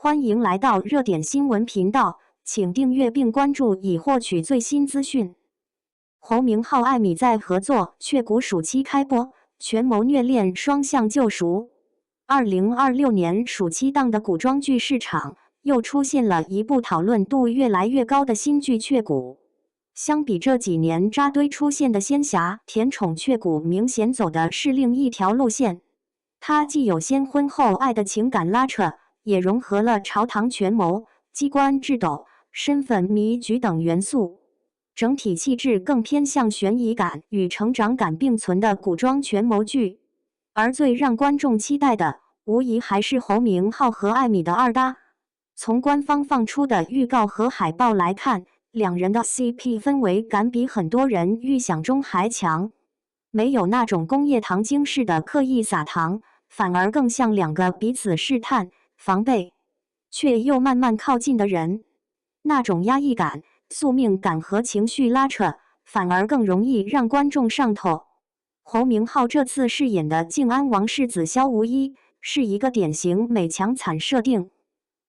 欢迎来到热点新闻频道，请订阅并关注以获取最新资讯。侯明昊、艾米在合作，《雀谷》暑期开播，权谋虐恋双向救赎。2026年暑期档的古装剧市场又出现了一部讨论度越来越高的新剧《雀谷》。相比这几年扎堆出现的仙侠甜宠，《雀谷》明显走的是另一条路线。它既有先婚后爱的情感拉扯，也融合了朝堂权谋、机关智斗、身份迷局等元素，整体气质更偏向悬疑感与成长感并存的古装权谋剧。而最让观众期待的，无疑还是侯明昊和艾米的二搭。从官方放出的预告和海报来看，两人的 CP 氛围感比很多人预想中还强，没有那种工业糖精式的刻意撒糖，反而更像两个彼此试探、防备，却又慢慢靠近的人。那种压抑感、宿命感和情绪拉扯，反而更容易让观众上头。侯明昊这次饰演的靖安王世子萧无一，是一个典型美强惨设定。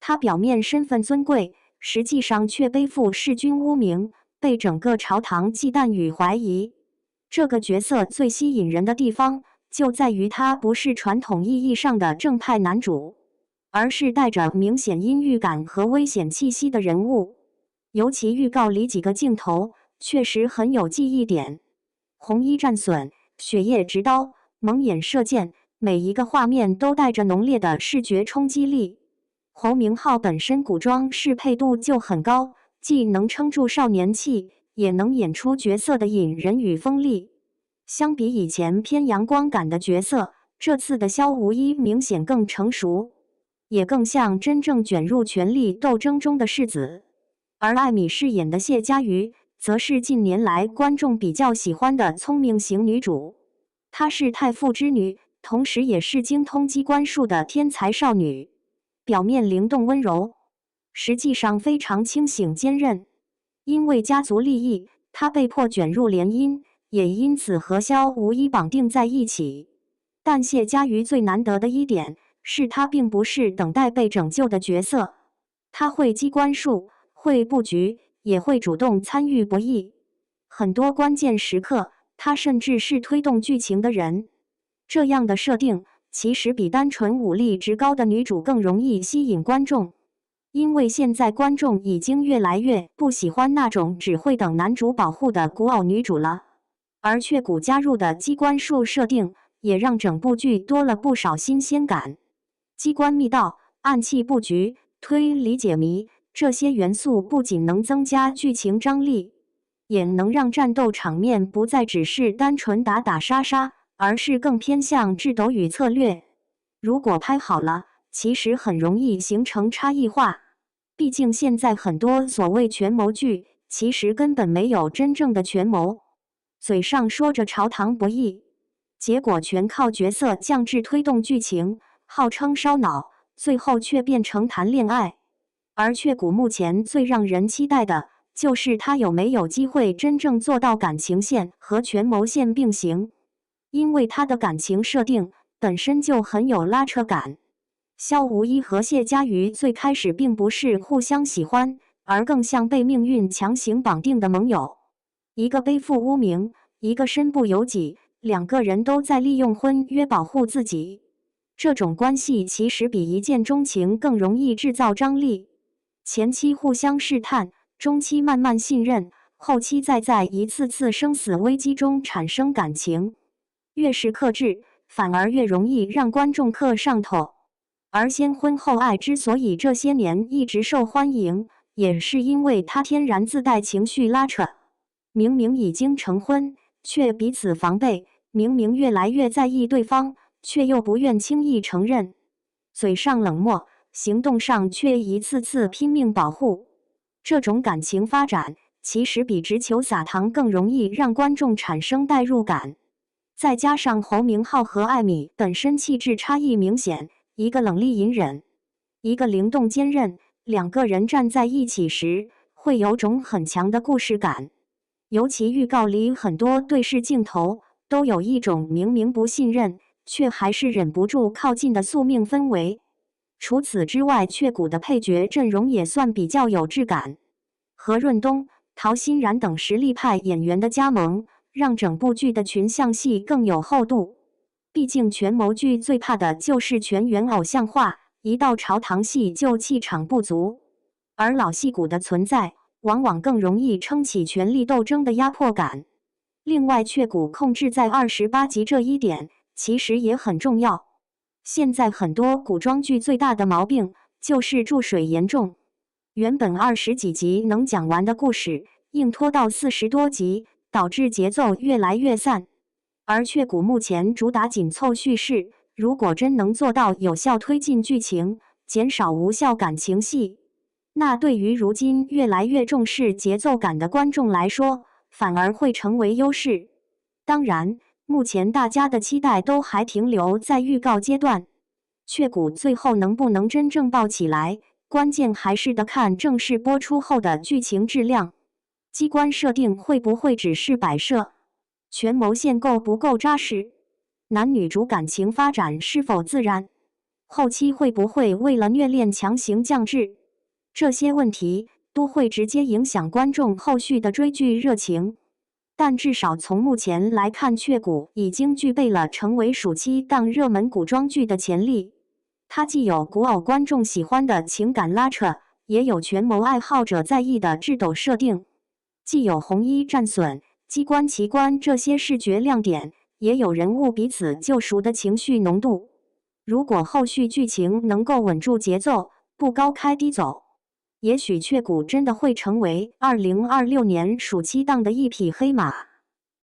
他表面身份尊贵，实际上却背负弑君污名，被整个朝堂忌惮与怀疑。这个角色最吸引人的地方，就在于他不是传统意义上的正派男主，而是带着明显阴郁感和危险气息的人物。尤其预告里几个镜头确实很有记忆点，红衣战损、血液直刀、蒙眼射箭，每一个画面都带着浓烈的视觉冲击力。侯明昊本身古装适配度就很高，既能撑住少年气，也能演出角色的隐忍与锋利。相比以前偏阳光感的角色，这次的萧无一明显更成熟，也更像真正卷入权力斗争中的世子。而艾米饰演的谢佳瑜，则是近年来观众比较喜欢的聪明型女主。她是太傅之女，同时也是精通机关术的天才少女。表面灵动温柔，实际上非常清醒坚韧。因为家族利益，她被迫卷入联姻，也因此和萧无一绑定在一起。但谢佳瑜最难得的一点，是她并不是等待被拯救的角色。她会机关术，会布局，也会主动参与博弈。很多关键时刻，她甚至是推动剧情的人。这样的设定其实比单纯武力值高的女主更容易吸引观众，因为现在观众已经越来越不喜欢那种只会等男主保护的古偶女主了。而雀谷加入的机关术设定，也让整部剧多了不少新鲜感。机关密道、暗器布局、推理解谜，这些元素不仅能增加剧情张力，也能让战斗场面不再只是单纯打打杀杀，而是更偏向智斗与策略。如果拍好了，其实很容易形成差异化。毕竟现在很多所谓权谋剧，其实根本没有真正的权谋，嘴上说着朝堂博弈，结果全靠角色降智推动剧情，号称烧脑，最后却变成谈恋爱。而雀谷目前最让人期待的，就是他有没有机会真正做到感情线和权谋线并行。因为他的感情设定本身就很有拉扯感。萧无一和谢佳瑜最开始并不是互相喜欢，而更像被命运强行绑定的盟友。一个背负污名，一个身不由己，两个人都在利用婚约保护自己。这种关系其实比一见钟情更容易制造张力。前期互相试探，中期慢慢信任，后期再在一次次生死危机中产生感情。越是克制，反而越容易让观众磕上头。而先婚后爱之所以这些年一直受欢迎，也是因为它天然自带情绪拉扯。明明已经成婚，却彼此防备；明明越来越在意对方，却又不愿轻易承认。嘴上冷漠，行动上却一次次拼命保护。这种感情发展，其实比直球撒糖更容易让观众产生代入感。再加上侯明昊和艾米本身气质差异明显，一个冷厉隐忍，一个灵动坚韧，两个人站在一起时，会有种很强的故事感。尤其预告里很多对视镜头，都有一种明明不信任，却还是忍不住靠近的宿命氛围。除此之外，雀谷的配角阵容也算比较有质感。何润东、陶欣然等实力派演员的加盟，让整部剧的群像戏更有厚度。毕竟权谋剧最怕的就是全员偶像化，一到朝堂戏就气场不足。而老戏骨的存在，往往更容易撑起权力斗争的压迫感。另外，雀谷控制在28集这一点，其实也很重要。现在很多古装剧最大的毛病就是注水严重，原本20几集能讲完的故事，硬拖到40多集，导致节奏越来越散。而雀谷目前主打紧凑叙事，如果真能做到有效推进剧情，减少无效感情戏，那对于如今越来越重视节奏感的观众来说，反而会成为优势。当然，目前大家的期待都还停留在预告阶段，雀谷最后能不能真正爆起来，关键还是得看正式播出后的剧情质量。机关设定会不会只是摆设？权谋线够不够扎实？男女主感情发展是否自然？后期会不会为了虐恋强行降智？这些问题都会直接影响观众后续的追剧热情。但至少从目前来看，雀谷已经具备了成为暑期档热门古装剧的潜力。它既有古偶观众喜欢的情感拉扯，也有权谋爱好者在意的智斗设定，既有红衣战损、机关奇观这些视觉亮点，也有人物彼此救赎的情绪浓度。如果后续剧情能够稳住节奏，不高开低走，也许雀谷真的会成为2026年暑期档的一匹黑马。